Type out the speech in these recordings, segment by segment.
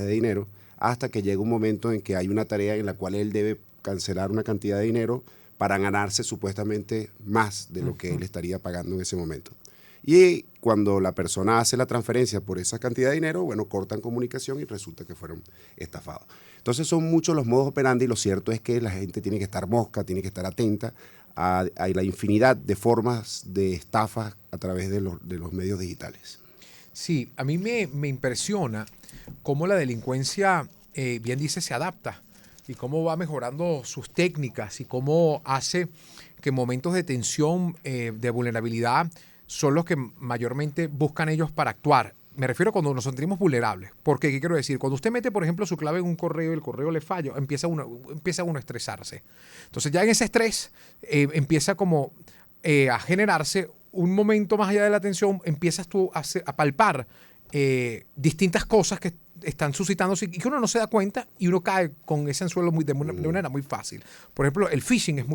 de dinero, hasta que llega un momento en que hay una tarea en la cual él debe cancelar una cantidad de dinero para ganarse supuestamente más de lo que él estaría pagando en ese momento. Y cuando la persona hace la transferencia por esa cantidad de dinero, bueno, cortan comunicación y resulta que fueron estafados. Entonces son muchos los modos operandi y lo cierto es que la gente tiene que estar mosca, tiene que estar atenta a la infinidad de formas de estafas a través de los medios digitales. Sí, a mí me impresiona cómo la delincuencia, bien dice, se adapta y cómo va mejorando sus técnicas y cómo hace que momentos de tensión, de vulnerabilidad, son los que mayormente buscan ellos para actuar. Me refiero a cuando nos sentimos vulnerables. Porque, ¿qué quiero decir? Cuando usted mete, por ejemplo, su clave en un correo y el correo le falla, empieza uno a estresarse. Entonces ya en ese estrés empieza como a generarse un momento más allá de la tensión, empiezas tú a palpar distintas cosas que están suscitándose y que uno no se da cuenta y uno cae con ese anzuelo de una manera muy fácil. Por ejemplo, el phishing es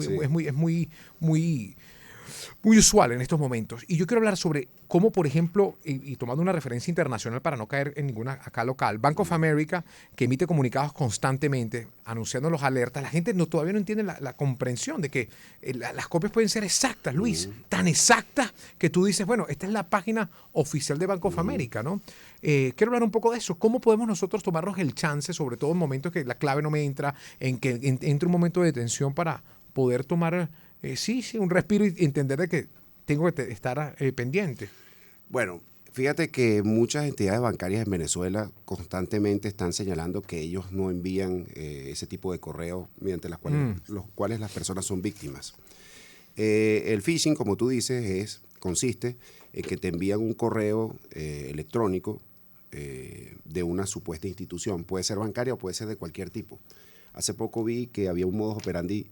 Sí. muy usual en estos momentos. Y yo quiero hablar sobre cómo, por ejemplo, y tomando una referencia internacional para no caer en ninguna acá local, Bank of America, que emite comunicados constantemente anunciando los alertas, la gente todavía no entiende la comprensión de que las copias pueden ser exactas, Luis, tan exactas que tú dices, bueno, esta es la página oficial de Bank of America, ¿no? Quiero hablar un poco de eso. ¿Cómo podemos nosotros tomarnos el chance, sobre todo en momentos que la clave no me entra, en que entre un momento de tensión para poder tomar sí, un respiro y entender de que tengo que estar pendiente? Bueno, fíjate que muchas entidades bancarias en Venezuela constantemente están señalando que ellos no envían ese tipo de correos mediante los cuales las personas son víctimas. El phishing, como tú dices, consiste en que te envían un correo electrónico de una supuesta institución. Puede ser bancaria o puede ser de cualquier tipo. Hace poco vi que había un modus operandi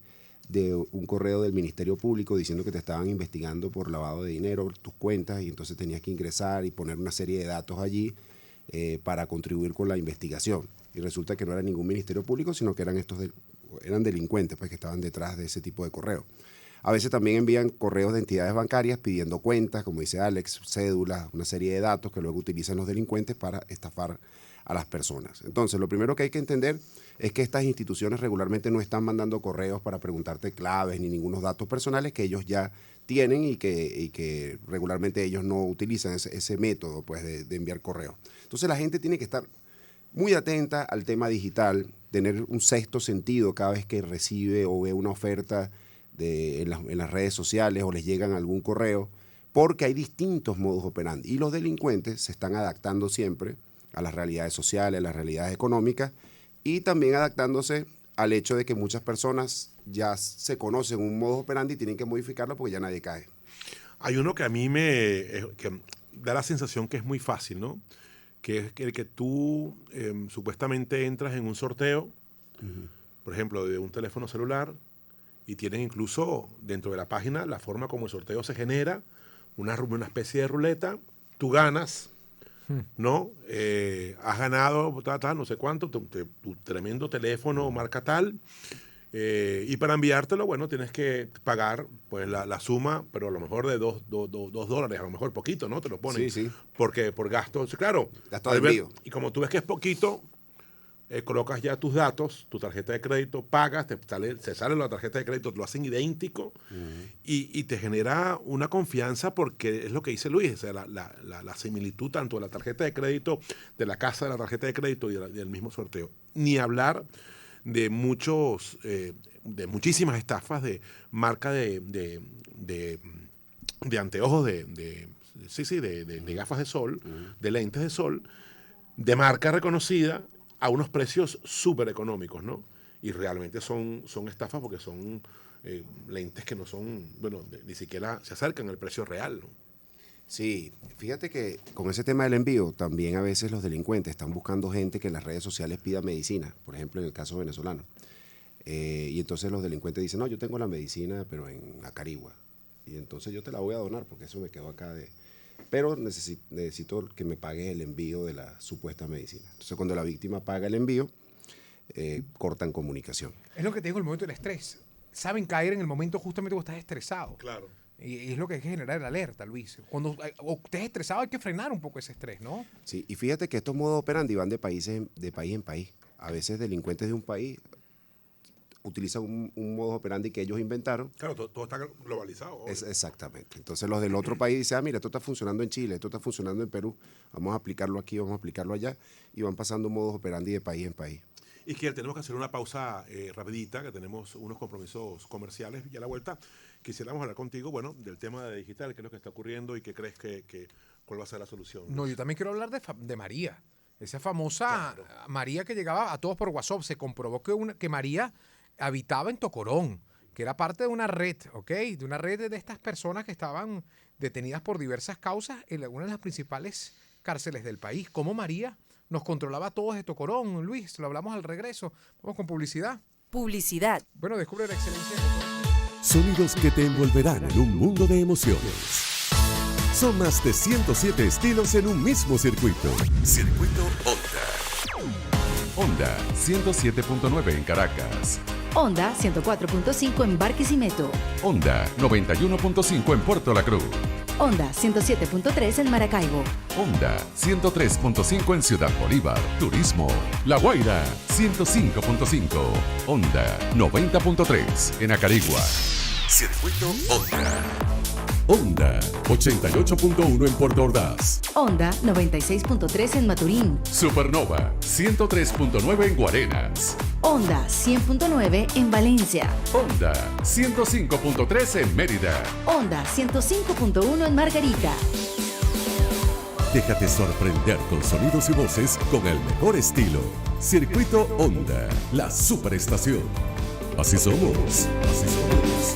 de un correo del Ministerio Público diciendo que te estaban investigando por lavado de dinero, tus cuentas, y entonces tenías que ingresar y poner una serie de datos allí para contribuir con la investigación. Y resulta que no era ningún Ministerio Público, sino que eran delincuentes pues, que estaban detrás de ese tipo de correo. A veces también envían correos de entidades bancarias pidiendo cuentas, como dice Alex, cédulas, una serie de datos que luego utilizan los delincuentes para estafar a las personas. Entonces, lo primero que hay que entender es que estas instituciones regularmente no están mandando correos para preguntarte claves ni ningunos datos personales que ellos ya tienen y que regularmente ellos no utilizan ese método pues, de enviar correos. Entonces, la gente tiene que estar muy atenta al tema digital, tener un sexto sentido cada vez que recibe o ve una oferta en las redes sociales o les llegan algún correo, porque hay distintos modus operandi y los delincuentes se están adaptando siempre a las realidades sociales, a las realidades económicas y también adaptándose al hecho de que muchas personas ya se conocen un modus operandi y tienen que modificarlo porque ya nadie cae. Hay uno que a mí que da la sensación que es muy fácil, ¿no? Que es el que tú supuestamente entras en un sorteo, por ejemplo, de un teléfono celular, y tienen incluso dentro de la página la forma como el sorteo se genera, una especie de ruleta, tú ganas, ¿no? Has ganado, no sé cuánto, tu tremendo teléfono marca tal, y para enviártelo, bueno, tienes que pagar pues la suma, pero a lo mejor de $2, a lo mejor poquito, ¿no? Te lo ponen, Sí, sí. porque por gastos, claro. Gasto de envío. Y como tú ves que es poquito, colocas ya tus datos, tu tarjeta de crédito, pagas, se sale la tarjeta de crédito, te lo hacen idéntico y te genera una confianza porque es lo que dice Luis, o sea, la similitud tanto de la tarjeta de crédito, de la casa de la tarjeta de crédito y del mismo sorteo. Ni hablar de de muchísimas estafas de marca de anteojos, de gafas de sol, de lentes de sol, de marca reconocida a unos precios súper económicos, ¿no? Y realmente son estafas porque son lentes que no son, bueno, ni siquiera se acercan al precio real, ¿no? Sí, fíjate que con ese tema del envío, también a veces los delincuentes están buscando gente que en las redes sociales pida medicina, por ejemplo, en el caso venezolano. Y entonces los delincuentes dicen, no, yo tengo la medicina, pero en Acarigua. Y entonces yo te la voy a donar porque eso me quedó acá pero necesito que me pagues el envío de la supuesta medicina. Entonces cuando la víctima paga el envío, cortan comunicación. Es lo que te digo, el momento del estrés. Saben caer en el momento justamente cuando estás estresado. Claro. Y es lo que hay que generar el alerta, Luis. Cuando usted es estresado hay que frenar un poco ese estrés, ¿no? Sí, y fíjate que estos modos operandi van de país en país. A veces delincuentes de un país utilizan un modo operandi que ellos inventaron. Claro, todo está globalizado. Exactamente. Entonces los del otro país dicen, mira, esto está funcionando en Chile, esto está funcionando en Perú, vamos a aplicarlo aquí, vamos a aplicarlo allá, y van pasando modos operandi de país en país. Y que tenemos que hacer una pausa rapidita, que tenemos unos compromisos comerciales y a la vuelta quisiéramos hablar contigo, bueno, del tema de digital, qué es lo que está ocurriendo y qué crees cuál va a ser la solución. No, yo también quiero hablar de María. Esa famosa María que llegaba a todos por WhatsApp. Se comprobó que María habitaba en Tocorón, que era parte de una red, ¿ok? De una red de estas personas que estaban detenidas por diversas causas en una de las principales cárceles del país. ¿Cómo María nos controlaba a todos de Tocorón, Luis? Lo hablamos al regreso. Vamos con publicidad. Publicidad. Bueno, descubre la excelencia de Sonidos que te envolverán en un mundo de emociones. Son más de 107 estilos en un mismo circuito. Circuito Honda. Honda 107.9 en Caracas. Honda 104.5 en Barquisimeto. Honda 91.5 en Puerto La Cruz. Honda 107.3 en Maracaibo. Honda 103.5 en Ciudad Bolívar. Turismo. La Guaira 105.5. Honda 90.3 en Acarigua. Circuito Honda. Honda 88.1 en Puerto Ordaz. Honda 96.3 en Maturín. Supernova 103.9 en Guarenas. Honda 100.9 en Valencia. Honda 105.3 en Mérida. Honda 105.1 en Margarita. Déjate sorprender con sonidos y voces con el mejor estilo. Circuito Honda, la superestación. Así somos, así somos.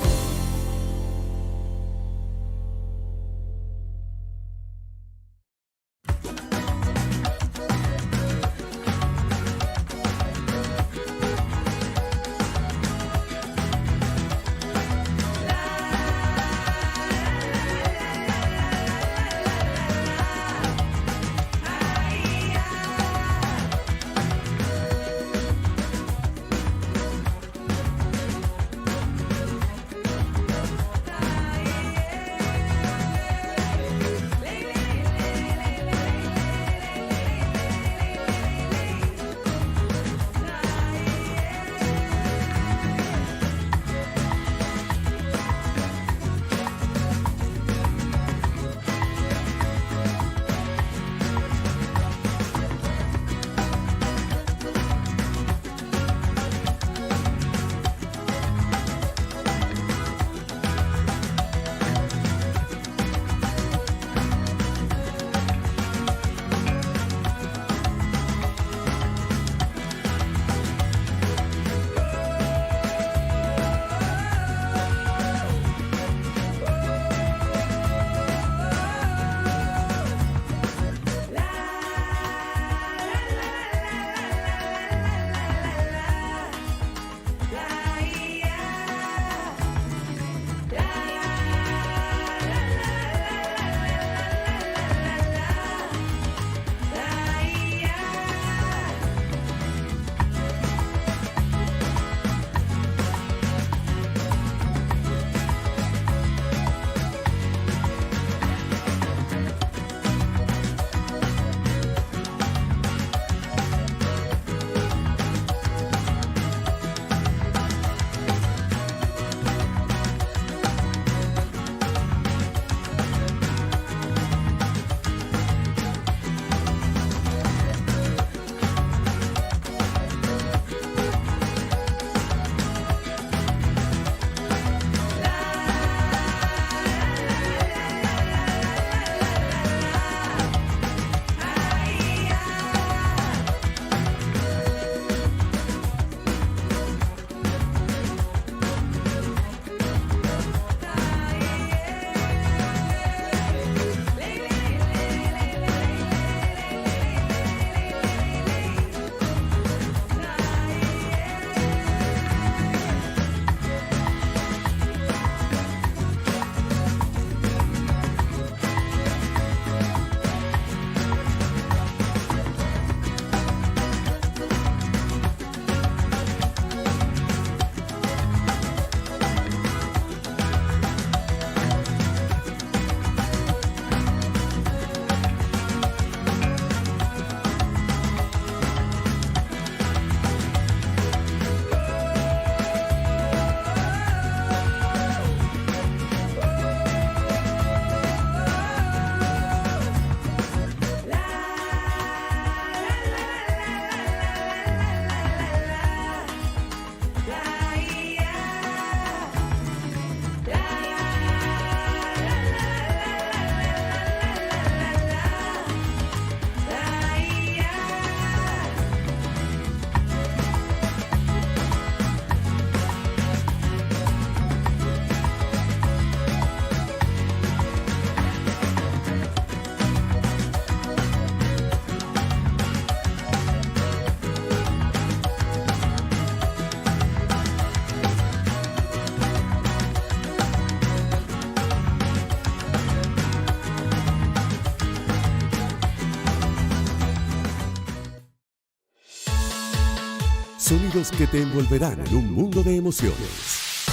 Sonidos que te envolverán en un mundo de emociones.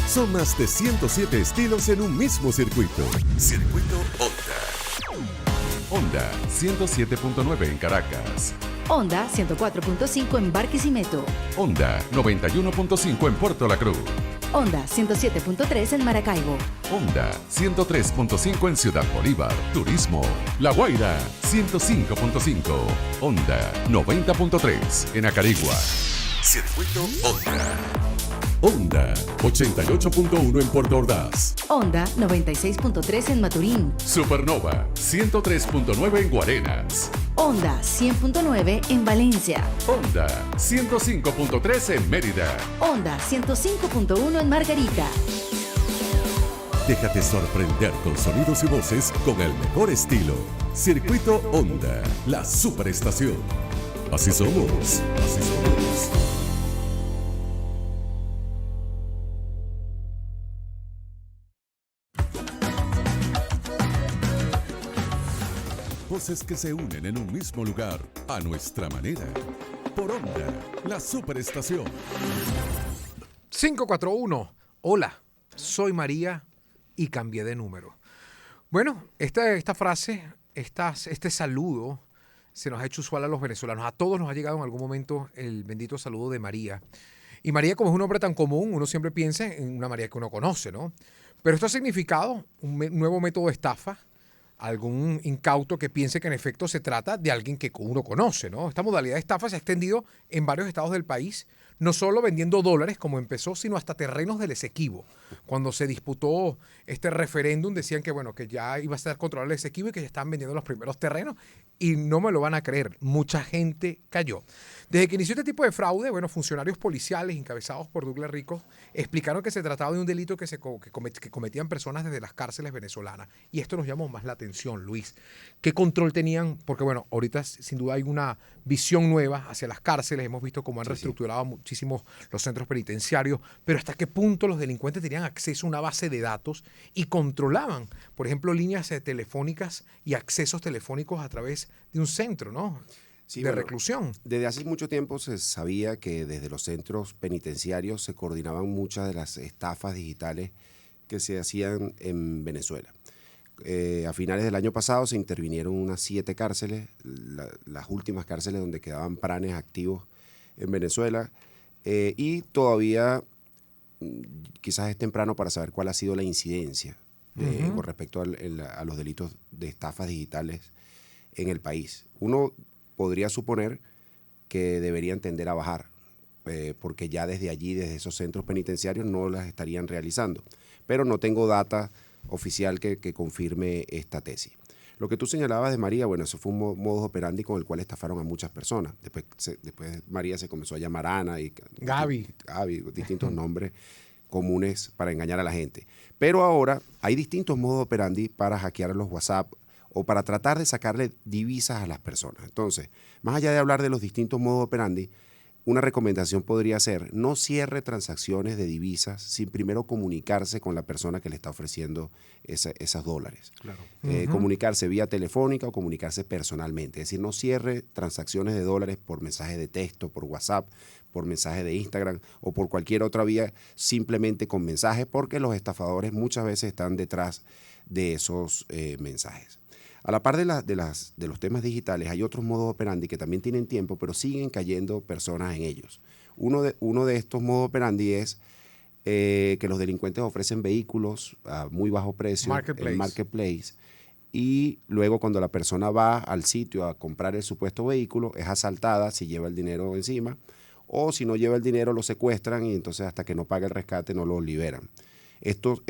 Son más de 107 estilos en un mismo circuito. Circuito Honda. Honda 107.9 en Caracas. Honda 104.5 en Barquisimeto. Honda 91.5 en Puerto La Cruz. Honda 107.3 en Maracaibo. Honda 103.5 en Ciudad Bolívar. Turismo. La Guaira 105.5. Honda 90.3 en Acarigua. Circuito Honda. Honda 88.1 en Puerto Ordaz. Honda 96.3 en Maturín. Supernova 103.9 en Guarenas. Honda 100.9 en Valencia. Honda 105.3 en Mérida. Honda 105.1 en Margarita. Déjate sorprender con sonidos y voces con el mejor estilo. Circuito Honda, la superestación. Así somos, así somos. Voces que se unen en un mismo lugar, a nuestra manera. Por Honda, la superestación. 541. Hola, soy María y cambié de número. Bueno, esta frase, este saludo se nos ha hecho usual a los venezolanos. A todos nos ha llegado en algún momento el bendito saludo de María. Y María, como es un nombre tan común, uno siempre piensa en una María que uno conoce, ¿no? Pero esto ha significado un nuevo método de estafa, algún incauto que piense que en efecto se trata de alguien que uno conoce, ¿no? Esta modalidad de estafa se ha extendido en varios estados del país, no solo vendiendo dólares como empezó, sino hasta terrenos del Esequibo. Cuando se disputó este referéndum decían que, bueno, que ya iba a estar controlado el Esequibo y que ya estaban vendiendo los primeros terrenos, y no me lo van a creer, mucha gente cayó. Desde que inició este tipo de fraude, bueno, funcionarios policiales encabezados por Douglas Rico explicaron que se trataba de un delito que cometían personas desde las cárceles venezolanas. Y esto nos llamó más la atención, Luis. ¿Qué control tenían? Porque, bueno, ahorita sin duda hay una visión nueva hacia las cárceles. Hemos visto cómo han reestructurado muchísimo los centros penitenciarios, pero hasta qué punto los delincuentes tenían acceso a una base de datos y controlaban, por ejemplo, líneas telefónicas y accesos telefónicos a través de un centro, ¿no? Sí, de reclusión. Desde hace mucho tiempo se sabía que desde los centros penitenciarios se coordinaban muchas de las estafas digitales que se hacían en Venezuela. A finales del año pasado se intervinieron unas 7 cárceles, las últimas cárceles donde quedaban pranes activos en Venezuela, y todavía quizás es temprano para saber cuál ha sido la incidencia con respecto a los delitos de estafas digitales en el país. Uno podría suponer que deberían tender a bajar, porque ya desde allí, desde esos centros penitenciarios, no las estarían realizando. Pero no tengo data oficial que confirme esta tesis. Lo que tú señalabas de María, bueno, eso fue un modus operandi con el cual estafaron a muchas personas. Después María se comenzó a llamar Ana y Gaby, distintos nombres comunes para engañar a la gente. Pero ahora hay distintos modus operandi para hackear los WhatsApp o para tratar de sacarle divisas a las personas. Entonces, más allá de hablar de los distintos modus operandi, una recomendación podría ser: no cierre transacciones de divisas sin primero comunicarse con la persona que le está ofreciendo esos dólares. Claro. Comunicarse vía telefónica o comunicarse personalmente. Es decir, no cierre transacciones de dólares por mensaje de texto, por WhatsApp, por mensaje de Instagram o por cualquier otra vía, simplemente con mensajes, porque los estafadores muchas veces están detrás de esos mensajes. A la par de los temas digitales, hay otros modos operandi que también tienen tiempo, pero siguen cayendo personas en ellos. Uno de estos modos operandi es que los delincuentes ofrecen vehículos a muy bajo precio en Marketplace, y luego cuando la persona va al sitio a comprar el supuesto vehículo, es asaltada si lleva el dinero encima, o si no lleva el dinero lo secuestran y entonces hasta que no pague el rescate no lo liberan. Esto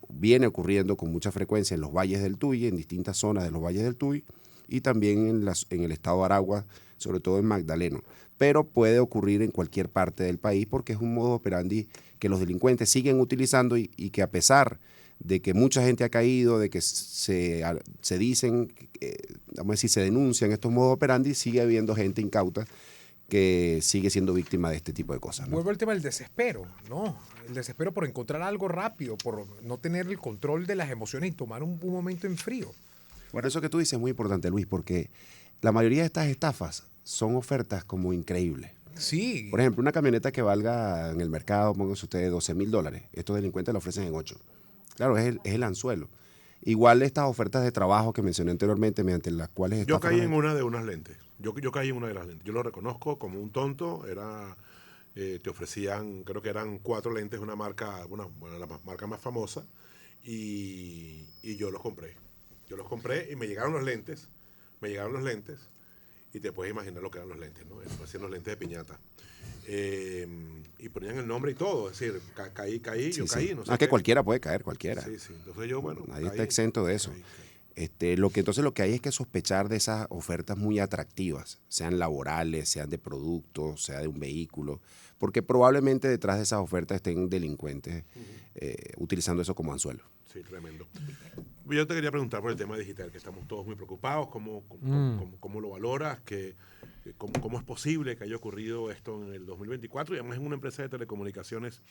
viene ocurriendo con mucha frecuencia en los valles del Tuy, en distintas zonas de los valles del Tuy, y también en el estado de Aragua, sobre todo en Magdaleno. Pero puede ocurrir en cualquier parte del país porque es un modo operandi que los delincuentes siguen utilizando y que, a pesar de que mucha gente ha caído, de que se dicen, vamos a decir, se denuncian estos modos operandi, sigue habiendo gente incauta que sigue siendo víctima de este tipo de cosas, ¿no? Vuelvo al tema del desespero, ¿no? El desespero por encontrar algo rápido, por no tener el control de las emociones y tomar un momento en frío. Bueno, eso que tú dices es muy importante, Luis, porque la mayoría de estas estafas son ofertas como increíbles. Sí. Por ejemplo, una camioneta que valga en el mercado, pónganse ustedes, $12,000, estos delincuentes la ofrecen en 8. Claro, es el anzuelo. Igual estas ofertas de trabajo que mencioné anteriormente, mediante las cuales... Yo caí en estafan- una de unas lentes. Yo caí en una de las lentes. Yo lo reconozco como un tonto. Te ofrecían, creo que eran 4 lentes de una marca, la marca más famosa. Y yo los compré. Yo los compré y me llegaron los lentes. Y te puedes imaginar lo que eran los lentes, ¿no? Hacían los lentes de piñata. Y ponían el nombre y todo. Es decir, caí, Sí, yo sí. caí. No sé Es que qué. cualquiera puede caer, cualquiera. Sí, sí. Entonces yo, bueno. Nadie está caí, exento de eso. caí. Entonces lo que hay es que sospechar de esas ofertas muy atractivas, sean laborales, sean de productos, sea de un vehículo, porque probablemente detrás de esas ofertas estén delincuentes utilizando eso como anzuelo. Sí, tremendo. Yo te quería preguntar por el tema digital, que estamos todos muy preocupados. ¿Cómo lo valoras? ¿Cómo es posible que haya ocurrido esto en el 2024? Y además en una empresa de telecomunicaciones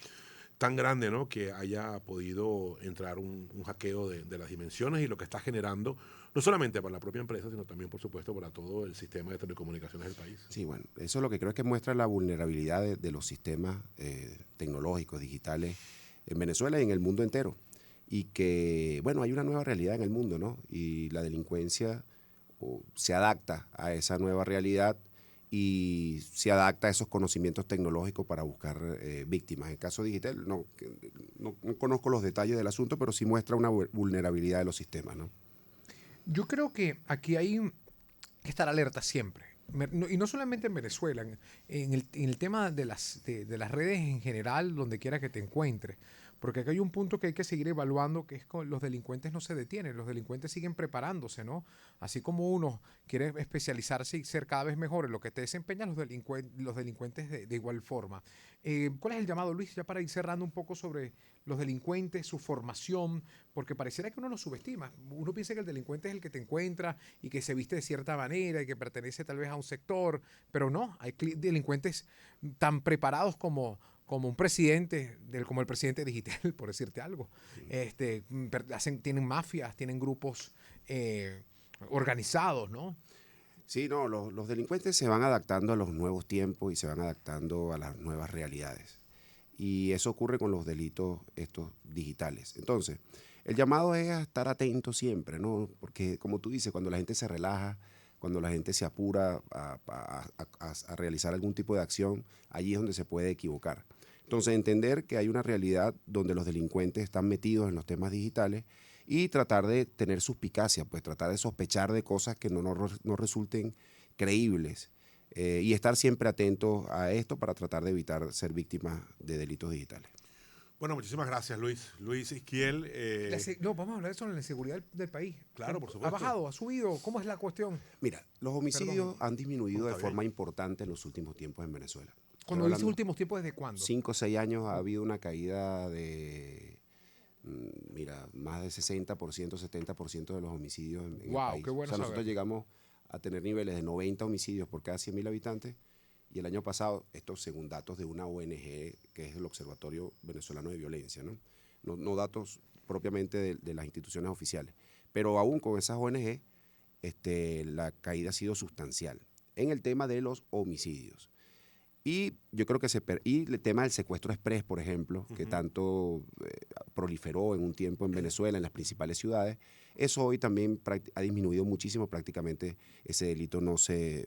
tan grande, ¿no? Que haya podido entrar un hackeo de las dimensiones y lo que está generando, no solamente para la propia empresa, sino también, por supuesto, para todo el sistema de telecomunicaciones del país. Sí, bueno, eso es lo que creo que muestra la vulnerabilidad de los sistemas tecnológicos, digitales en Venezuela y en el mundo entero. Y que, bueno, hay una nueva realidad en el mundo, ¿no? Y la delincuencia se adapta a esa nueva realidad y se adapta a esos conocimientos tecnológicos para buscar víctimas. En el caso digital, no conozco los detalles del asunto, pero sí muestra una vulnerabilidad de los sistemas, ¿no? Yo creo que aquí hay que estar alerta siempre. Y no solamente en Venezuela, en el tema de las redes en general, donde quiera que te encuentres. Porque aquí hay un punto que hay que seguir evaluando, que es que los delincuentes no se detienen, los delincuentes siguen preparándose, ¿no? Así como uno quiere especializarse y ser cada vez mejor en lo que te desempeñan, los delincuentes de igual forma. ¿Cuál es el llamado, Luis? Ya para ir cerrando un poco sobre los delincuentes, su formación, porque pareciera que uno los subestima. Uno piensa que el delincuente es el que te encuentra y que se viste de cierta manera y que pertenece tal vez a un sector, pero no, hay delincuentes tan preparados como un presidente, como el presidente digital, por decirte algo. Tienen mafias, tienen grupos organizados, ¿no? Sí, no, los delincuentes se van adaptando a los nuevos tiempos y se van adaptando a las nuevas realidades. Y eso ocurre con los delitos estos digitales. Entonces, el llamado es a estar atento siempre, ¿no? Porque, como tú dices, cuando la gente se relaja, cuando la gente se apura a realizar algún tipo de acción, allí es donde se puede equivocar. Entonces, entender que hay una realidad donde los delincuentes están metidos en los temas digitales y tratar de tener suspicacia, pues tratar de sospechar de cosas que no resulten creíbles y estar siempre atentos a esto para tratar de evitar ser víctimas de delitos digitales. Bueno, muchísimas gracias, Luis. Luis Isquiel. No, vamos a hablar sobre la inseguridad del país. Claro, por supuesto. ¿Ha bajado? ¿Ha subido? ¿Cómo es la cuestión? Mira, los homicidios han disminuido de Está forma bien. importante en los últimos tiempos en Venezuela. Cuando Estoy dices hablando últimos tiempos, ¿desde cuándo? 5 o 6 años ha habido una caída de, más de 60%, 70% de los homicidios en el Wow, país. qué bueno O sea, nosotros saberlo. llegamos a tener niveles de 90 homicidios por cada 100.000 habitantes y el año pasado, esto según datos de una ONG que es el Observatorio Venezolano de Violencia, no datos propiamente de las instituciones oficiales, pero aún con esas ONG la caída ha sido sustancial en el tema de los homicidios. Y yo creo que y el tema del secuestro express, por ejemplo, que tanto proliferó en un tiempo en Venezuela, en las principales ciudades, eso hoy también ha disminuido muchísimo, prácticamente ese delito no se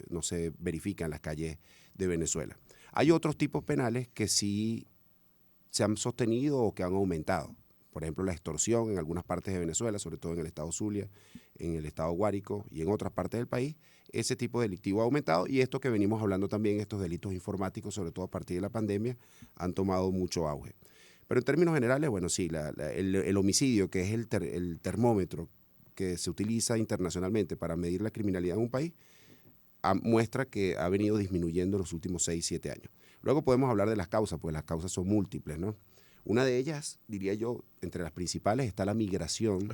verifica en las calles de Venezuela. Hay otros tipos penales que sí se han sostenido o que han aumentado. Por ejemplo, la extorsión en algunas partes de Venezuela, sobre todo en el estado Zulia, en el estado Guárico y en otras partes del país, ese tipo delictivo ha aumentado y esto que venimos hablando también, estos delitos informáticos, sobre todo a partir de la pandemia, han tomado mucho auge. Pero en términos generales, bueno, sí, el homicidio, que es el termómetro que se utiliza internacionalmente para medir la criminalidad en un país, muestra que ha venido disminuyendo en los últimos 6, 7 años. Luego podemos hablar de las causas, pues las causas son múltiples, ¿no? Una de ellas, diría yo, entre las principales está la migración,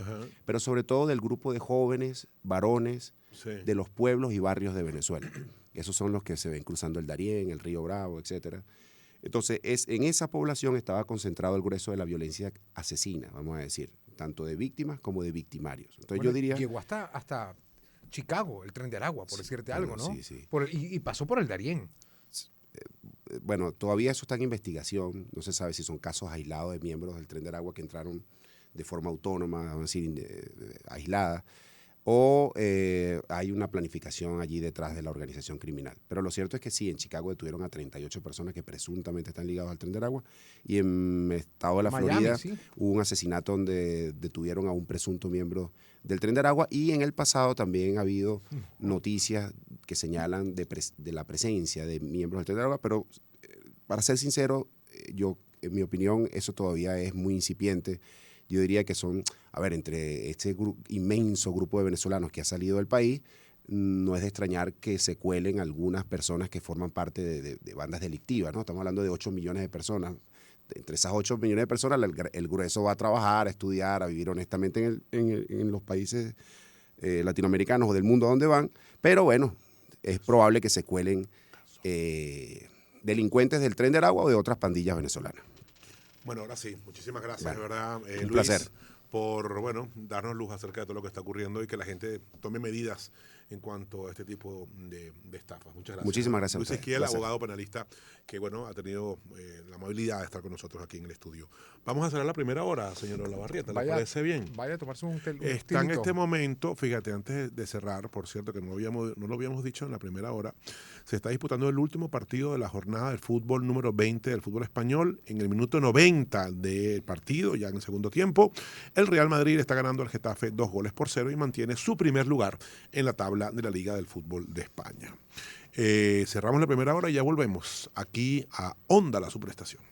pero sobre todo del grupo de jóvenes, varones, Sí. de los pueblos y barrios de Venezuela. Esos son los que se ven cruzando el Darién, el Río Bravo, etcétera. Entonces, en esa población estaba concentrado el grueso de la violencia asesina, vamos a decir, tanto de víctimas como de victimarios. Entonces Bueno, yo diría... llegó hasta Chicago, el Tren de Aragua, por decirte algo, ¿no? Sí, sí. Y pasó por el Darién. bueno, todavía eso está en investigación. No se sabe si son casos aislados de miembros del Tren de Aragua que entraron de forma autónoma, vamos a decir, aislada, o hay una planificación allí detrás de la organización criminal. Pero lo cierto es que sí, en Chicago detuvieron a 38 personas que presuntamente están ligadas al Tren de Aragua, y en el estado de la Miami, Florida sí. hubo un asesinato donde detuvieron a un presunto miembro del Tren de Aragua, y en el pasado también ha habido noticias que señalan de la presencia de miembros del Tren de Aragua, pero para ser sincero, yo, en mi opinión, eso todavía es muy incipiente. Yo diría que son, a ver, entre este inmenso grupo de venezolanos que ha salido del país, no es de extrañar que se cuelen algunas personas que forman parte de bandas delictivas, ¿no? Estamos hablando de 8 millones de personas. Entre esas 8 millones de personas, el grueso va a trabajar, a estudiar, a vivir honestamente en los países latinoamericanos o del mundo a donde van, pero bueno, es probable que se cuelen delincuentes del Tren de Aragua o de otras pandillas venezolanas. Bueno, ahora sí, muchísimas gracias, Bueno, de verdad, un Luis, placer. por darnos luz acerca de todo lo que está ocurriendo y que la gente tome medidas en cuanto a este tipo de estafas. Muchas gracias. Muchísimas gracias a Luis ustedes. Esquiel, Placer. abogado penalista, que ha tenido la amabilidad de estar con nosotros aquí en el estudio. Vamos a cerrar la primera hora, señor Olavarrieta, ¿le parece bien? Vaya a tomarse un Está en tinto. este momento, fíjate, antes de cerrar, por cierto, que no lo habíamos dicho en la primera hora, se está disputando el último partido de la jornada del fútbol número 20 del fútbol español. En el minuto 90 del partido, ya en el segundo tiempo, el Real Madrid está ganando al Getafe 2-0 y mantiene su primer lugar en la tabla de la Liga del Fútbol de España. Cerramos la primera hora y ya volvemos aquí a Onda, la Superestación.